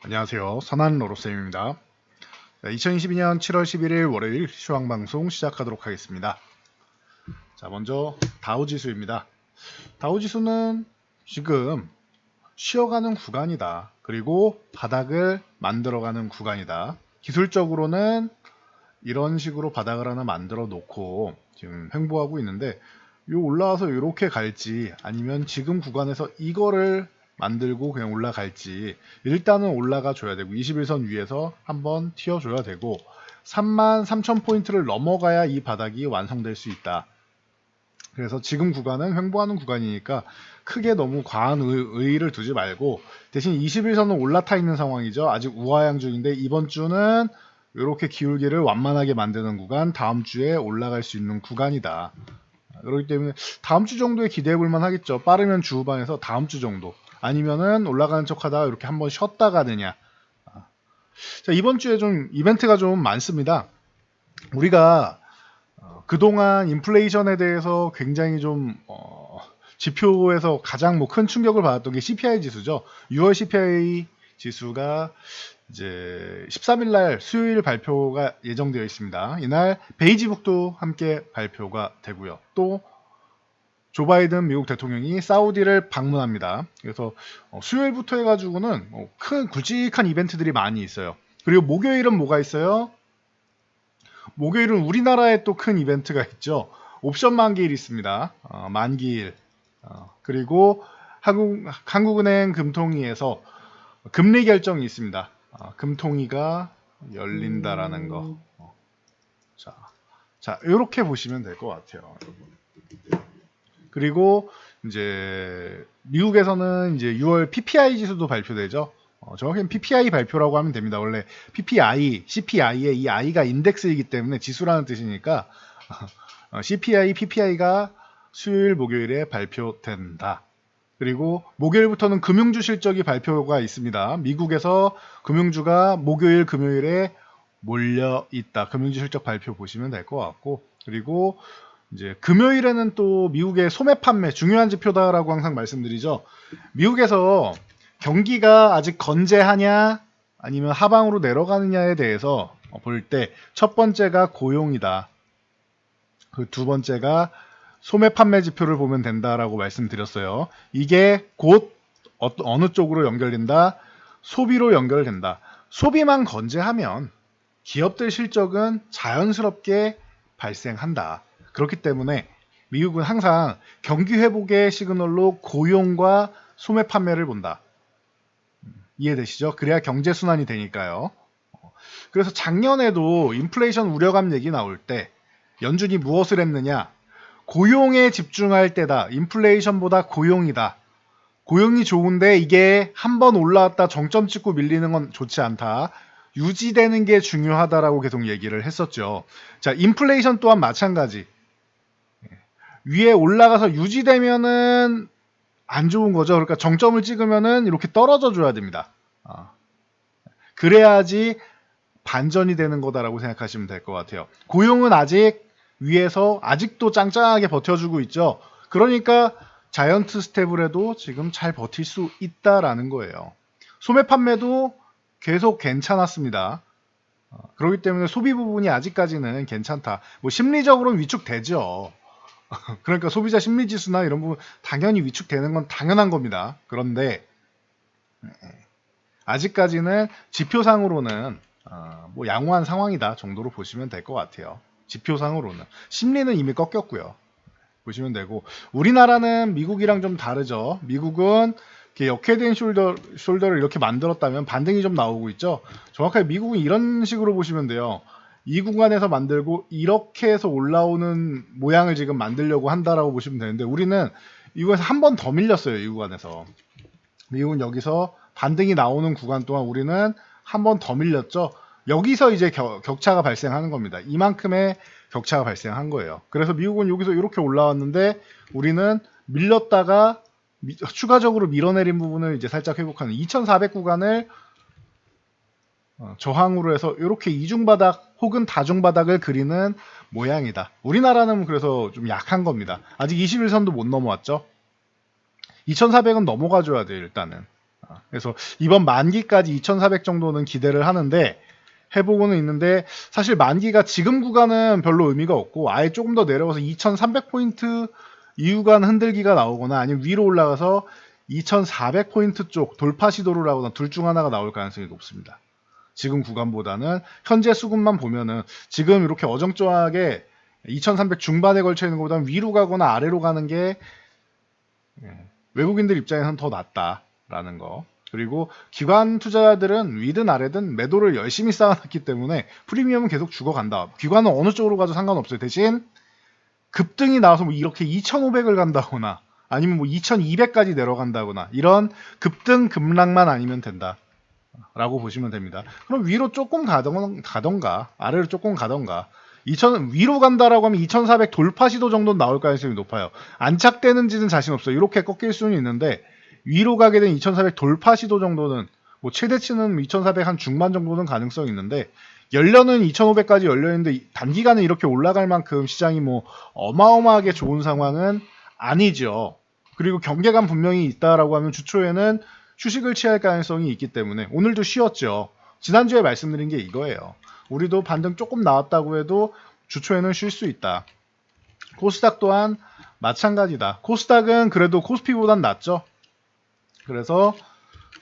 안녕하세요. 선한 로로쌤입니다. 2022년 7월 11일 월요일 시황방송 시작하도록 하겠습니다. 자, 먼저 다우지수입니다. 다우지수는 지금 쉬어가는 구간이다. 그리고 바닥을 만들어가는 구간이다. 기술적으로는 이런 식으로 바닥을 하나 만들어 놓고 지금 횡보하고 있는데 요 올라와서 이렇게 갈지 아니면 지금 구간에서 이거를 만들고 그냥 올라갈지 일단은 올라가 줘야 되고 21선 위에서 한번 튀어줘야 되고 33,000포인트를 넘어가야 이 바닥이 완성될 수 있다. 그래서 지금 구간은 횡보하는 구간이니까 크게 너무 과한 의의를 두지 말고 대신 21선은 올라타 있는 상황이죠. 아직 우하향 중인데 이번 주는 이렇게 기울기를 완만하게 만드는 구간, 다음 주에 올라갈 수 있는 구간이다. 그렇기 때문에 다음 주 정도에 기대해 볼 만 하겠죠. 빠르면 주 후반에서 다음 주 정도. 아니면은 올라가는 척 하다가 이렇게 한번 쉬었다 가느냐. 자, 이번 주에 좀 이벤트가 좀 많습니다. 우리가 그동안 인플레이션에 대해서 굉장히 좀 지표에서 가장 큰 충격을 받았던 게 CPI 지수죠. 6월 CPI 지수가 이제 13일 날 수요일 발표가 예정되어 있습니다. 이날 베이지북도 함께 발표가 되고요. 또 조 바이든 미국 대통령이 사우디를 방문합니다. 그래서 수요일부터 해가지고는 큰 굵직한 이벤트들이 많이 있어요. 그리고 목요일은 뭐가 있어요? 목요일은 우리나라에 또 큰 이벤트가 있죠. 옵션 만기일 있습니다. 만기일. 그리고 한국은행 금통위에서 금리 결정이 있습니다. 금통위가 열린다라는 거. 자, 이렇게 보시면 될 것 같아요. 그리고 이제 미국에서는 이제 6월 PPI 지수도 발표되죠. 정확히는 PPI 발표라고 하면 됩니다. 원래 PPI, CPI의 이 I가 인덱스이기 때문에 지수라는 뜻이니까 CPI, PPI가 수요일, 목요일에 발표된다. 그리고 목요일부터는 금융주 실적이 발표가 있습니다. 미국에서 금융주가 목요일, 금요일에 몰려 있다. 금융주 실적 발표 보시면 될 것 같고, 그리고 이제 금요일에는 또 미국의 소매 판매 중요한 지표다라고 항상 말씀드리죠. 미국에서 경기가 아직 건재하냐 아니면 하방으로 내려가느냐에 대해서 볼 때 첫 번째가 고용이다. 그 두 번째가 소매 판매 지표를 보면 된다라고 말씀드렸어요. 이게 곧 어느 쪽으로 연결된다? 소비로 연결된다. 소비만 건재하면 기업들 실적은 자연스럽게 발생한다. 그렇기 때문에 미국은 항상 경기 회복의 시그널로 고용과 소매 판매를 본다. 이해되시죠? 그래야 경제 순환이 되니까요. 그래서 작년에도 인플레이션 우려감 얘기 나올 때 연준이 무엇을 했느냐? 고용에 집중할 때다. 인플레이션보다 고용이다. 고용이 좋은데 이게 한번 올라왔다 정점 찍고 밀리는 건 좋지 않다. 유지되는 게 중요하다라고 계속 얘기를 했었죠. 자, 인플레이션 또한 마찬가지. 위에 올라가서 유지되면은 안 좋은 거죠. 그러니까 정점을 찍으면은 이렇게 떨어져 줘야 됩니다. 그래야지 반전이 되는 거다라고 생각하시면 될 것 같아요. 고용은 아직 위에서 아직도 짱짱하게 버텨주고 있죠. 그러니까 자이언트 스텝을 해도 지금 잘 버틸 수 있다라는 거예요. 소매 판매도 계속 괜찮았습니다. 그렇기 때문에 소비 부분이 아직까지는 괜찮다. 뭐 심리적으로는 위축되죠. 그러니까 소비자 심리 지수나 이런 부분 당연히 위축되는 건 당연한 겁니다. 그런데 아직까지는 지표상으로는 뭐 양호한 상황이다 정도로 보시면 될 것 같아요. 지표상으로는 심리는 이미 꺾였고요. 보시면 되고 우리나라는 미국이랑 좀 다르죠. 미국은 이렇게 역헤드앤 숄더를 이렇게 만들었다면 반등이 좀 나오고 있죠. 정확하게 미국은 이런 식으로 보시면 돼요. 이 구간에서 만들고 이렇게 해서 올라오는 모양을 지금 만들려고 한다라고 보시면 되는데 우리는 이거에서 한 번 더 밀렸어요. 이 구간에서. 미국은 여기서 반등이 나오는 구간 동안 우리는 한 번 더 밀렸죠. 여기서 이제 격차가 발생하는 겁니다. 이만큼의 격차가 발생한 거예요. 그래서 미국은 여기서 이렇게 올라왔는데 우리는 밀렸다가 추가적으로 밀어내린 부분을 이제 살짝 회복하는 2400 구간을 저항으로 해서 이렇게 이중바닥 혹은 다중바닥을 그리는 모양이다. 우리나라는 그래서 좀 약한 겁니다. 아직 21선도 못 넘어왔죠. 2400은 넘어가 줘야 돼요. 일단은 그래서 이번 만기까지 2400 정도는 기대를 하는데 해보고는 있는데 사실 만기가 지금 구간은 별로 의미가 없고 아예 조금 더 내려가서 2300포인트 이 구간 흔들기가 나오거나 아니면 위로 올라가서 2400포인트 쪽 돌파 시도를 하거나 둘 중 하나가 나올 가능성이 높습니다. 지금 구간보다는 현재 수급만 보면은 지금 이렇게 어정쩡하게 2300 중반에 걸쳐 있는 것보다는 위로 가거나 아래로 가는 게 외국인들 입장에서는 더 낫다라는 거. 그리고 기관 투자자들은 위든 아래든 매도를 열심히 쌓아놨기 때문에 프리미엄은 계속 죽어간다. 기관은 어느 쪽으로 가도 상관없어요. 대신 급등이 나와서 뭐 이렇게 2,500을 간다거나 아니면 뭐 2,200까지 내려간다거나 이런 급등 급락만 아니면 된다. 라고 보시면 됩니다. 그럼 위로 조금 가던가 아래로 조금 가던가 2000 위로 간다라고 하면 2400 돌파 시도 정도는 나올 가능성이 높아요. 안착되는지는 자신 없어요. 이렇게 꺾일 수는 있는데 위로 가게 된 2400 돌파 시도 정도는 뭐 최대치는 2400 한 중반 정도는 가능성이 있는데 열려는 2500까지 열려있는데 단기간에 이렇게 올라갈 만큼 시장이 뭐 어마어마하게 좋은 상황은 아니죠. 그리고 경계감 분명히 있다라고 하면 주초에는 휴식을 취할 가능성이 있기 때문에 오늘도 쉬었죠. 지난주에 말씀드린 게 이거예요. 우리도 반등 조금 나왔다고 해도 주초에는 쉴 수 있다. 코스닥 또한 마찬가지다. 코스닥은 그래도 코스피보단 낫죠. 그래서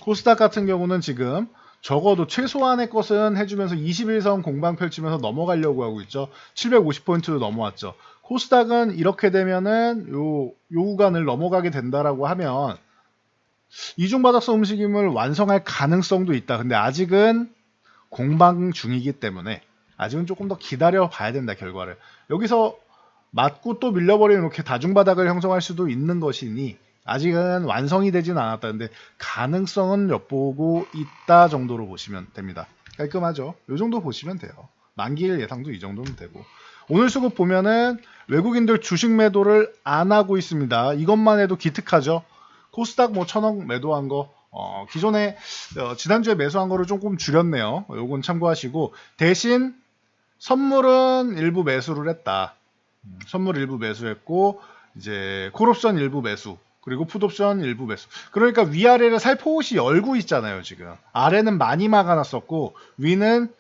코스닥 같은 경우는 지금 적어도 최소한의 것은 해주면서 21선 공방 펼치면서 넘어가려고 하고 있죠. 750포인트도 넘어왔죠. 코스닥은 이렇게 되면은 요 구간을 넘어가게 된다라고 하면 이중바닥성 움직임을 완성할 가능성도 있다. 근데 아직은 공방 중이기 때문에 아직은 조금 더 기다려 봐야 된다. 결과를 여기서 맞고 또 밀려버리면 이렇게 다중바닥을 형성할 수도 있는 것이니 아직은 완성이 되진 않았다. 근데 가능성은 엿보고 있다 정도로 보시면 됩니다. 깔끔하죠? 이 정도 보시면 돼요. 만기일 예상도 이 정도면 되고 오늘 수급 보면은 외국인들 주식 매도를 안 하고 있습니다. 이것만 해도 기특하죠. 코스닥 뭐 1000억 매도한 거 기존에 지난주에 매수한 거를 조금 줄였네요. 요건 참고하시고 대신 선물은 일부 매수를 했다. 선물 일부 매수했고 이제 콜옵션 일부 매수 그리고 풋옵션 일부 매수. 그러니까 위아래를 살포시 열고 있잖아요. 지금 아래는 많이 막아놨었고 위는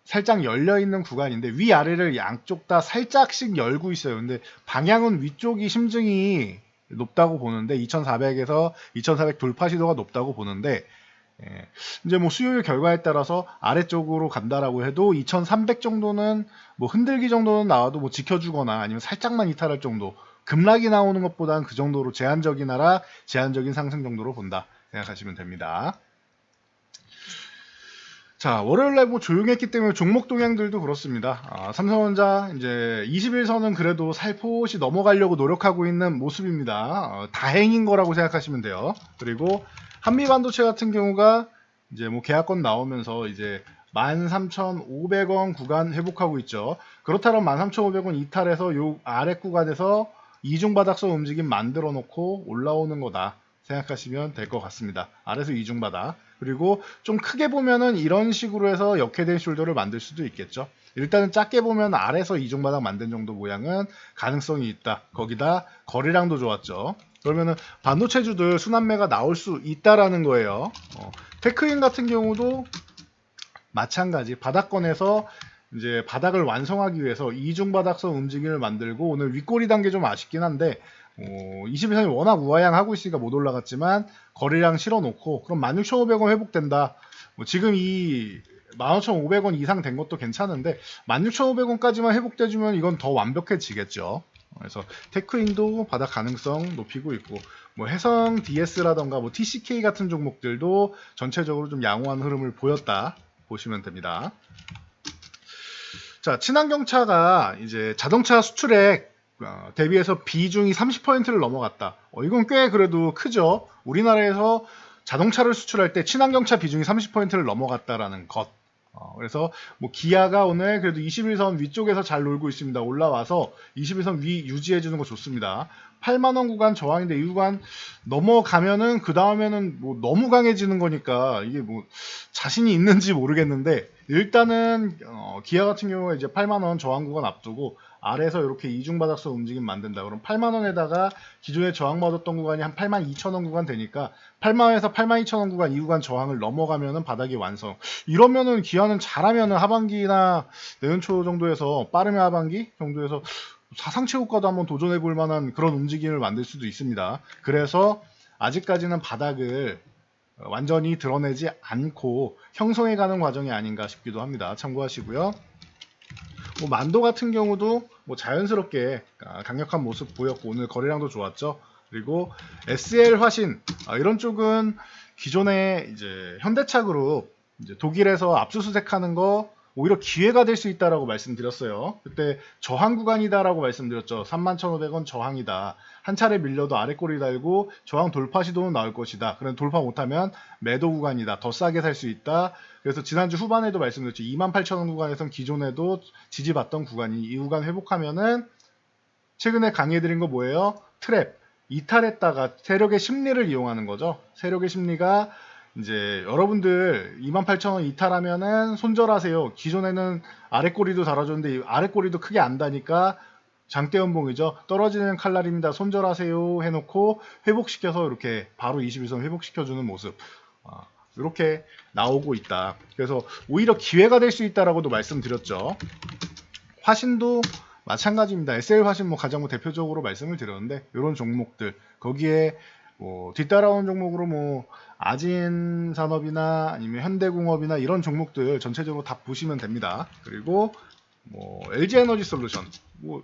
살짝 열려있는 구간인데 위아래를 양쪽 다 살짝씩 열고 있어요. 근데 방향은 위쪽이 심증이 높다고 보는데 2400에서 2400 돌파 시도가 높다고 보는데 이제 뭐 수요일 결과에 따라서 아래쪽으로 간다라고 해도 2300 정도는 뭐 흔들기 정도는 나와도 뭐 지켜주거나 아니면 살짝만 이탈할 정도 급락이 나오는 것보다는 그 정도로 제한적이나라 제한적인 상승 정도로 본다 생각하시면 됩니다. 자, 월요일날 뭐 조용했기 때문에 종목 동향들도 그렇습니다. 삼성전자 이제 21선은 그래도 살포시 넘어가려고 노력하고 있는 모습입니다. 다행인 거라고 생각하시면 돼요. 그리고 한미반도체 같은 경우가 이제 뭐 계약권 나오면서 이제 13,500원 구간 회복하고 있죠. 그렇다면 13,500원 이탈해서 요 아래 구간에서 이중바닥성 움직임 만들어 놓고 올라오는 거다 생각하시면 될 것 같습니다. 아래서 이중바닥. 그리고 좀 크게 보면은 이런 식으로 해서 역회된 숄더를 만들 수도 있겠죠. 일단은 작게 보면 아래서 이중바닥 만든 정도 모양은 가능성이 있다. 거기다 거래량도 좋았죠. 그러면은 반도체주들 순환매가 나올 수 있다라는 거예요. 테크인 같은 경우도 마찬가지 바닥권에서 이제 바닥을 완성하기 위해서 이중바닥성 움직임을 만들고 오늘 윗꼬리 단계 좀 아쉽긴 한데 21선이 워낙 우하향하고 있으니까 못 올라갔지만 거래량 실어놓고 그럼 16,500원 회복된다. 지금 이 15,500원 이상 된 것도 괜찮은데 16,500원까지만 회복돼주면 이건 더 완벽해지겠죠. 그래서 테크인도 바닥 가능성 높이고 있고 뭐 해성 DS라던가 뭐 TCK 같은 종목들도 전체적으로 좀 양호한 흐름을 보였다 보시면 됩니다. 자, 친환경차가 이제 자동차 수출액 대비해서 비중이 30%를 넘어갔다. 이건 꽤 그래도 크죠. 우리나라에서 자동차를 수출할 때 친환경차 비중이 30%를 넘어갔다라는 것. 그래서 뭐 기아가 오늘 그래도 21선 위쪽에서 잘 놀고 있습니다. 올라와서 21선 위 유지해주는 거 좋습니다. 8만원 구간 저항인데 이 구간 넘어가면은 그 다음에는 뭐 너무 강해지는 거니까 이게 뭐 자신이 있는지 모르겠는데 일단은 기아 같은 경우에 이제 8만원 저항 구간 앞두고 아래에서 이렇게 이중바닥선 움직임 만든다. 그럼 8만원에다가 기존에 저항받았던 구간이 한 82,000원 구간 되니까 8만원에서 82,000원 구간 이 구간 저항을 넘어가면은 바닥이 완성. 이러면은 기아는 잘하면은 하반기나 내년 초 정도에서 빠르면 하반기 정도에서 사상 최고가도 한번 도전해 볼 만한 그런 움직임을 만들 수도 있습니다. 그래서 아직까지는 바닥을 완전히 드러내지 않고 형성해 가는 과정이 아닌가 싶기도 합니다. 참고하시고요. 뭐 만도 같은 경우도 뭐 자연스럽게 강력한 모습 보였고 오늘 거래량도 좋았죠. 그리고 SL 화신 이런 쪽은 기존에 이제 현대차그룹 이제 독일에서 압수수색하는 거 오히려 기회가 될 수 있다라고 말씀드렸어요. 그때 저항 구간이다라고 말씀드렸죠. 31,500원 저항이다. 한 차례 밀려도 아래 꼬리 달고 저항 돌파 시도는 나올 것이다. 그럼 돌파 못하면 매도 구간이다. 더 싸게 살 수 있다. 그래서 지난주 후반에도 말씀드렸죠. 28,000원 구간에선 기존에도 지지받던 구간이 이 구간 회복하면은 최근에 강의해드린 거 뭐예요? 트랩. 이탈했다가 세력의 심리를 이용하는 거죠. 세력의 심리가 이제 여러분들 28,000원 이탈하면은 손절하세요. 기존에는 아래 꼬리도 달아줬는데 아래 꼬리도 크게 안 다니까 장대 연봉이죠. 떨어지는 칼날입니다. 손절하세요 해놓고 회복시켜서 이렇게 바로 21선 회복시켜주는 모습. 이렇게 나오고 있다. 그래서 오히려 기회가 될 수 있다라고도 말씀드렸죠. 화신도 마찬가지입니다. SL 화신 뭐 가장 대표적으로 말씀을 드렸는데 이런 종목들 거기에 뭐 뒤따라오는 종목으로 뭐 아진산업이나 아니면 현대공업이나 이런 종목들 전체적으로 다 보시면 됩니다. 그리고 뭐 LG에너지솔루션 뭐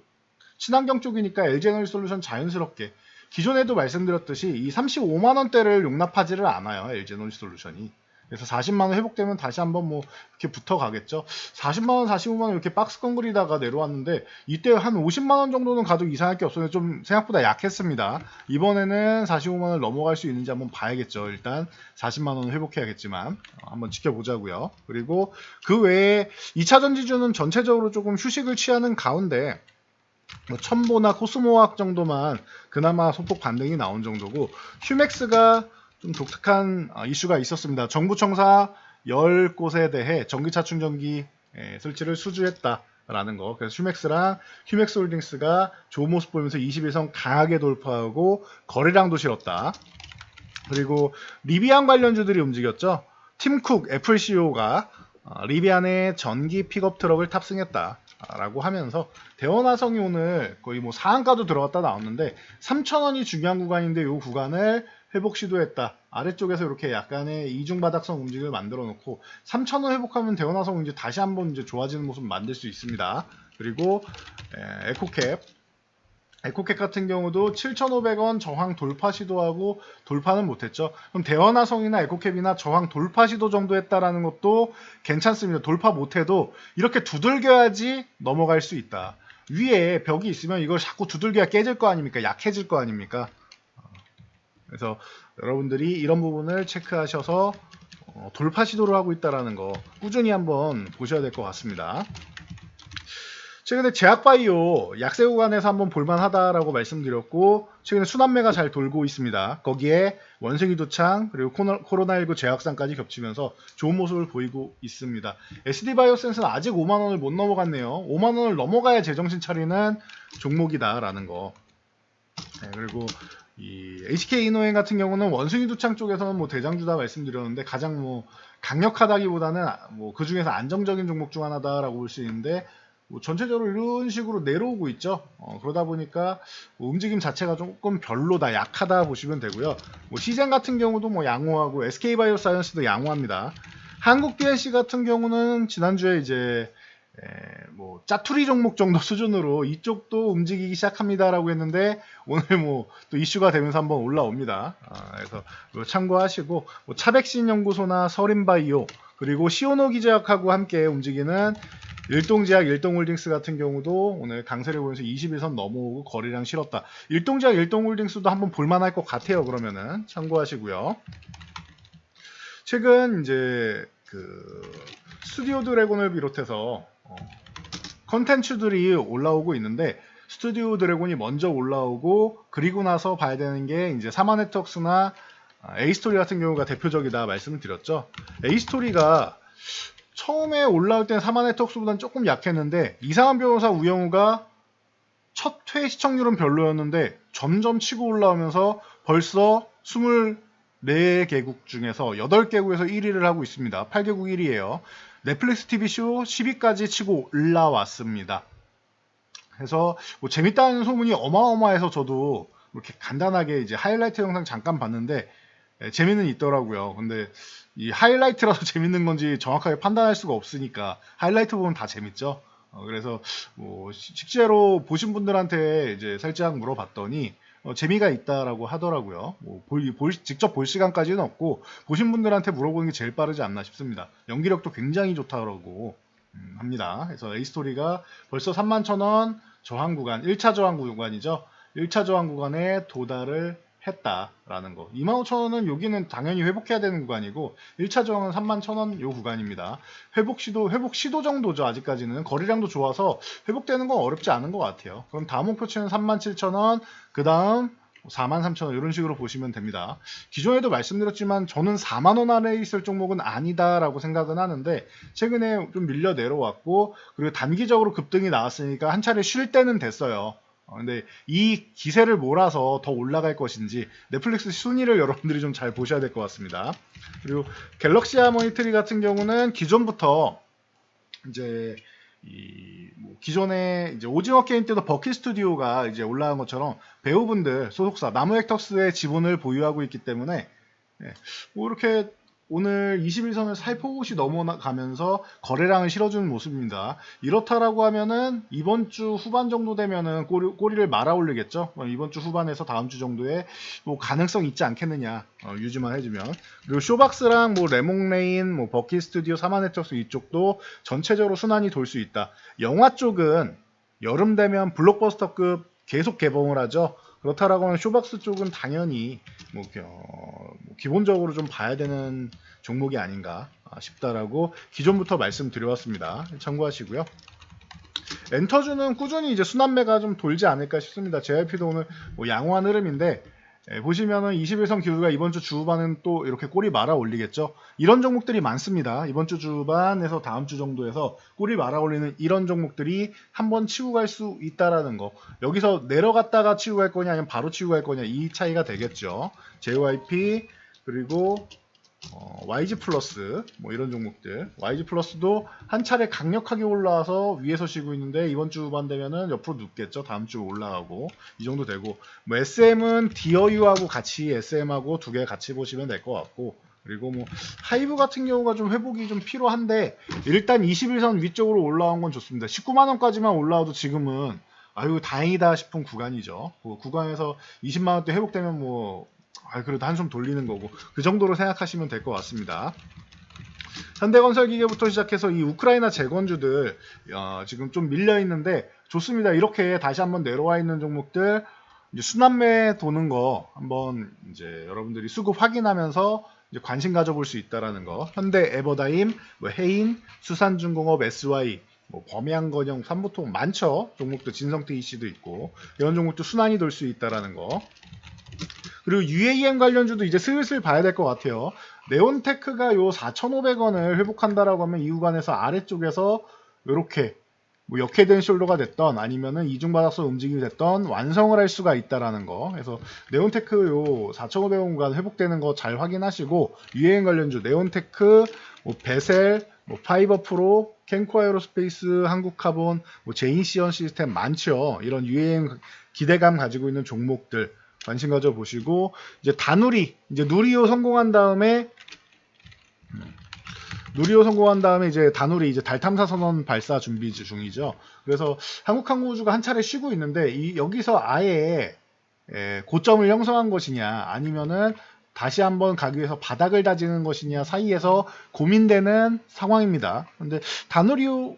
친환경 쪽이니까 LG에너지솔루션 자연스럽게 기존에도 말씀드렸듯이 이 35만원대를 용납하지를 않아요. LG에너지솔루션이. 그래서 40만원 회복되면 다시 한번 뭐 이렇게 붙어 가겠죠. 40만원, 45만원 이렇게 박스권 그리다가 내려왔는데 이때 한 50만원 정도는 가도 이상할 게 없어요. 좀 생각보다 약했습니다. 이번에는 45만원을 넘어갈 수 있는지 한번 봐야겠죠. 일단 40만원은 회복해야겠지만 한번 지켜보자고요. 그리고 그 외에 2차 전지주는 전체적으로 조금 휴식을 취하는 가운데 뭐 첨보나 코스모학 정도만 그나마 소폭 반등이 나온 정도고 휴맥스가 좀 독특한 이슈가 있었습니다. 정부 청사 10곳에 대해 전기차 충전기 설치를 수주했다라는 거. 그래서 휴맥스랑 휴맥스홀딩스가 좋은 모습 보이면서 21선 강하게 돌파하고 거래량도 실었다. 그리고 리비안 관련주들이 움직였죠. 팀쿡 애플 CEO가 리비안의 전기 픽업 트럭을 탑승했다. 라고 하면서 대원화성이 오늘 거의 뭐 상한가도 들어갔다 나왔는데 3,000원이 중요한 구간인데 이 구간을 회복 시도했다. 아래쪽에서 이렇게 약간의 이중바닥성 움직임을 만들어 놓고 3,000원 회복하면 대원화성 이제 다시 한번 이제 좋아지는 모습 만들 수 있습니다. 그리고 에코캡 같은 경우도 7,500원 저항 돌파 시도하고 돌파는 못했죠. 그럼 대원화성이나 에코캡이나 저항 돌파 시도 정도 했다라는 것도 괜찮습니다. 돌파 못해도 이렇게 두들겨야지 넘어갈 수 있다. 위에 벽이 있으면 이걸 자꾸 두들겨야 깨질 거 아닙니까? 약해질 거 아닙니까? 그래서 여러분들이 이런 부분을 체크하셔서 돌파 시도를 하고 있다는 거 꾸준히 한번 보셔야 될 것 같습니다. 최근에 제약바이오 약세 구간에서 한번 볼만하다라고 말씀드렸고 최근에 순환매가 잘 돌고 있습니다. 거기에 원숭이 두창 그리고 코로나19 재확산까지 겹치면서 좋은 모습을 보이고 있습니다. SD바이오센스는 아직 5만원을 못 넘어갔네요. 5만원을 넘어가야 제정신 차리는 종목이다라는 거. 네, 그리고 이 HK이노행 같은 경우는 원숭이 두창 쪽에서는 뭐 대장주다 말씀드렸는데 가장 뭐 강력하다기보다는 뭐 그 중에서 안정적인 종목 중 하나다라고 볼 수 있는데 뭐 전체적으로 이런 식으로 내려오고 있죠. 그러다 보니까 뭐 움직임 자체가 조금 별로다, 약하다 보시면 되고요. 뭐 시젠 같은 경우도 뭐 양호하고 SK바이오사이언스도 양호합니다. 한국 BNC 같은 경우는 지난주에 이제 뭐 짜투리 종목 정도 수준으로 이쪽도 움직이기 시작합니다라고 했는데 오늘 뭐 또 이슈가 되면서 한번 올라옵니다. 그래서 참고하시고 뭐 차백신 연구소나 서린바이오 그리고 시오노기제약하고 함께 움직이는 일동제약, 일동홀딩스 같은 경우도 오늘 강세를 보면서 21선 넘어오고 거래량 실었다. 일동제약, 일동홀딩스도 한번 볼만할 것 같아요. 그러면은 참고하시고요. 최근 이제 그 스튜디오 드래곤을 비롯해서 컨텐츠들이 올라오고 있는데 스튜디오 드래곤이 먼저 올라오고 그리고 나서 봐야 되는 게 이제 사마네트웍스나 A스토리 같은 경우가 대표적이다 말씀을 드렸죠. A스토리가 처음에 올라올 때는 사마네트웍스보다는 조금 약했는데 이상한 변호사 우영우가 첫 회 시청률은 별로였는데 점점 치고 올라오면서 벌써 24개국 중에서 8개국에서 1위를 하고 있습니다. 8개국 1위예요. 넷플릭스 TV쇼 10위까지 치고 올라왔습니다. 그래서 뭐 재밌다는 소문이 어마어마해서 저도 이렇게 간단하게 이제 하이라이트 영상 잠깐 봤는데 재미는 있더라고요. 근데 이 하이라이트라서 재밌는 건지 정확하게 판단할 수가 없으니까 하이라이트 보면 다 재밌죠. 그래서 뭐 실제로 보신 분들한테 이제 살짝 물어봤더니 재미가 있다라고 하더라고요. 뭐 직접 볼 시간까지는 없고 보신 분들한테 물어보는 게 제일 빠르지 않나 싶습니다. 연기력도 굉장히 좋다고 합니다. 그래서 A스토리가 벌써 31,000원 저항 구간, 1차 저항 구간이죠. 1차 저항 구간에 도달을 했다라는 거. 25,000원은 여기는 당연히 회복해야 되는 구간이고 1차 저항은 31,000원 요 구간입니다. 회복 시도 정도죠. 아직까지는 거래량도 좋아서 회복되는 건 어렵지 않은 것 같아요. 그럼 다음 목표치는 37,000원, 그 다음 43,000원 이런 식으로 보시면 됩니다. 기존에도 말씀드렸지만 저는 4만원 아래에 있을 종목은 아니다라고 생각은 하는데 최근에 좀 밀려 내려왔고 그리고 단기적으로 급등이 나왔으니까 한 차례 쉴 때는 됐어요. 근데 이 기세를 몰아서 더 올라갈 것인지 넷플릭스 순위를 여러분들이 좀 잘 보셔야 될 것 같습니다. 그리고 갤럭시 하모니트리 같은 경우는 기존부터 이제 뭐 기존에 이제 오징어 게임 때도 버킷 스튜디오가 이제 올라간 것처럼 배우분들 소속사 나무액터스의 지분을 보유하고 있기 때문에 뭐 이렇게 오늘 21선을 살포시 넘어가면서 거래량을 실어주는 모습입니다. 이렇다라고 하면은 이번 주 후반 정도 되면은 꼬리를 말아 올리겠죠. 이번 주 후반에서 다음 주 정도에 뭐 가능성 있지 않겠느냐 유지만 해주면. 그리고 쇼박스랑 뭐 레몽레인, 뭐 버킷 스튜디오, 사마네트워스 이쪽도 전체적으로 순환이 돌 수 있다. 영화 쪽은 여름 되면 블록버스터급 계속 개봉을 하죠. 그렇다라고 하면 쇼박스 쪽은 당연히 뭐 기본적으로 좀 봐야 되는 종목이 아닌가 싶다라고 기존부터 말씀드려왔습니다. 참고하시고요. 엔터주는 꾸준히 이제 순환매가 좀 돌지 않을까 싶습니다. JYP도 오늘 뭐 양호한 흐름인데 보시면은 21선 기술가 이번 주 주후반은 또 이렇게 꼬리 말아 올리겠죠. 이런 종목들이 많습니다. 이번 주 주후반에서 다음 주 정도에서 꼬리 말아 올리는 이런 종목들이 한번 치고 갈 수 있다라는 거. 여기서 내려갔다가 치고 갈 거냐 아니면 바로 치고 갈 거냐 이 차이가 되겠죠. JYP 그리고 YG 플러스 뭐 이런 종목들 YG 플러스도 한 차례 강력하게 올라와서 위에서 쉬고 있는데 이번 주 후반 되면은 옆으로 눕겠죠. 다음 주 올라가고 이 정도 되고 뭐 SM은 디어유하고 같이 SM하고 두 개 같이 보시면 될 것 같고 그리고 뭐 하이브 같은 경우가 좀 회복이 좀 필요한데 일단 21선 위쪽으로 올라온 건 좋습니다. 19만원까지만 올라와도 지금은 아유 다행이다 싶은 구간이죠. 그 구간에서 20만원대 회복되면 뭐 그래도 한숨 돌리는 거고 그 정도로 생각하시면 될 것 같습니다. 현대건설기계부터 시작해서 이 우크라이나 재건주들 지금 좀 밀려 있는데 좋습니다. 이렇게 다시 한번 내려와 있는 종목들 이제 순환매 도는 거 한번 이제 여러분들이 수급 확인하면서 이제 관심 가져볼 수 있다라는 거. 현대 에버다임, 뭐 해인, 수산중공업, SY, 뭐 범양건영, 삼보통 많죠. 종목도 진성태 EC도 있고 이런 종목도 순환이 돌 수 있다라는 거. 그리고 UAM 관련주도 이제 슬슬 봐야 될 것 같아요. 네온테크가 요 4,500원을 회복한다라고 하면 이 구간에서 아래쪽에서 이렇게 뭐 역회된 숄더가 됐던 아니면은 이중바닥선 움직임이 됐던 완성을 할 수가 있다라는 거. 그래서 네온테크 요 4,500원 구간 회복되는 거 잘 확인하시고 UAM 관련주 네온테크, 뭐 베셀, 뭐 파이버 프로, 캔코 에어로스페이스, 한국카본, 뭐 제인시언 시스템 많죠. 이런 UAM 기대감 가지고 있는 종목들 관심 가져보시고 이제 다누리 이제 누리호 성공한 다음에 이제 다누리 이제 달 탐사 선원 발사 준비 중이죠. 그래서 한국항공우주가 한 차례 쉬고 있는데 여기서 아예 고점을 형성한 것이냐 아니면은 다시 한번 가기 위해서 바닥을 다지는 것이냐 사이에서 고민되는 상황입니다. 근데 다누리호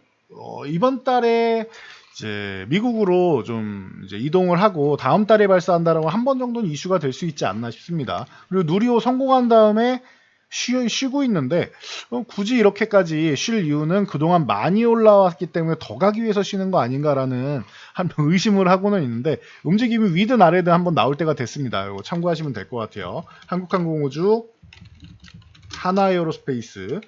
이번 달에 이제 미국으로 좀 이제 이동을 하고 다음 달에 발사한다라고 한 번 정도는 이슈가 될 수 있지 않나 싶습니다. 그리고 누리호 성공한 다음에 쉬고 있는데 굳이 이렇게까지 쉴 이유는 그동안 많이 올라왔기 때문에 더 가기 위해서 쉬는 거 아닌가라는 한 의심을 하고는 있는데 움직임이 위든 아래든 한번 나올 때가 됐습니다. 이거 참고하시면 될 것 같아요. 한국항공우주, 하나에어로스페이스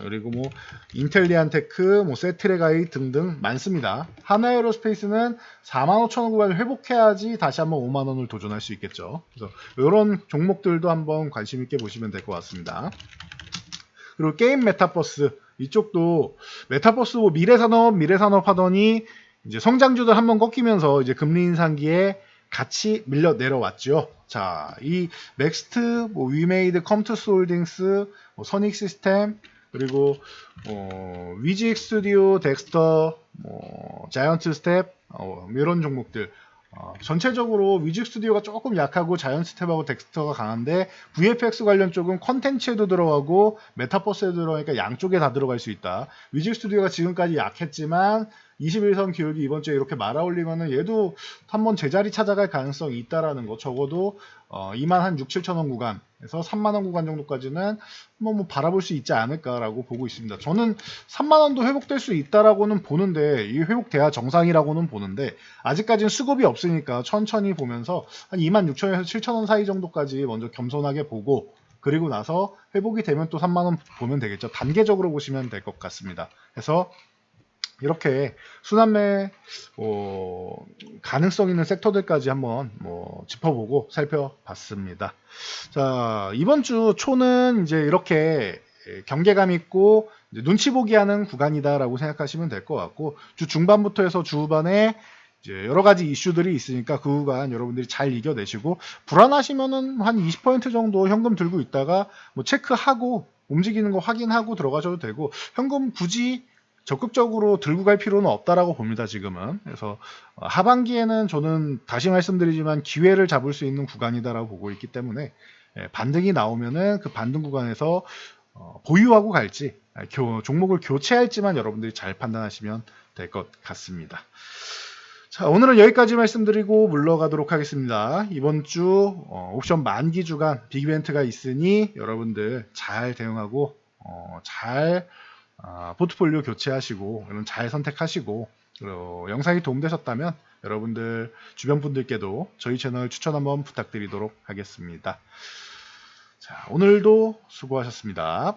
그리고 뭐 인텔리안테크, 뭐 세트레가이 등등 많습니다. 하나에어로스페이스는 45,000원 구간을 회복해야지 다시 한번 5만 원을 도전할 수 있겠죠. 그래서 이런 종목들도 한번 관심 있게 보시면 될 것 같습니다. 그리고 게임 메타버스 이쪽도 메타버스 뭐 미래산업 하더니 이제 성장주들 한번 꺾이면서 이제 금리 인상기에 같이 밀려 내려왔죠. 자, 이 넥스트, 뭐 위메이드, 컴투스 홀딩스, 뭐 선익 시스템, 그리고 위직 스튜디오, 덱스터, 뭐 자이언트 스텝 이런 종목들 전체적으로 위직 스튜디오가 조금 약하고 자이언트 스텝하고 덱스터가 강한데 VFX 관련 쪽은 컨텐츠에도 들어가고 메타버스에도 들어가니까 양쪽에 다 들어갈 수 있다. 위직 스튜디오가 지금까지 약했지만 21선 기울기 이번 주에 이렇게 말아올리면은 얘도 한번 제자리 찾아갈 가능성이 있다라는 거. 적어도 2만 한 6, 7천 원 구간에서 3만 원 구간 정도까지는 뭐 바라볼 수 있지 않을까라고 보고 있습니다. 저는 3만 원도 회복될 수 있다라고는 보는데 이 회복돼야 정상이라고는 보는데 아직까지는 수급이 없으니까 천천히 보면서 한 2만 6천 원에서 7천 원 사이 정도까지 먼저 겸손하게 보고 그리고 나서 회복이 되면 또 3만 원 보면 되겠죠. 단계적으로 보시면 될 것 같습니다. 그래서 이렇게 순환매 가능성 있는 섹터들까지 한번 짚어보고 살펴봤습니다. 자, 이번 주 초는 이제 이렇게 경계감 있고 눈치 보기 하는 구간이다라고 생각하시면 될 것 같고 주 중반부터 해서 주 후반에 이제 여러 가지 이슈들이 있으니까 그 구간 여러분들이 잘 이겨내시고 불안하시면은 한 20% 정도 현금 들고 있다가 뭐 체크하고 움직이는 거 확인하고 들어가셔도 되고 현금 굳이 적극적으로 들고 갈 필요는 없다라고 봅니다, 지금은. 그래서 하반기에는 저는 다시 말씀드리지만 기회를 잡을 수 있는 구간이다라고 보고 있기 때문에 반등이 나오면은 그 반등 구간에서 보유하고 갈지 종목을 교체할지만 여러분들이 잘 판단하시면 될 것 같습니다. 자, 오늘은 여기까지 말씀드리고 물러가도록 하겠습니다. 이번 주 옵션 만기 주간 빅이벤트가 있으니 여러분들 잘 대응하고 잘 포트폴리오 교체하시고 이런 잘 선택하시고 영상이 도움되셨다면 여러분들 주변 분들께도 저희 채널 추천 한번 부탁드리도록 하겠습니다. 자, 오늘도 수고하셨습니다.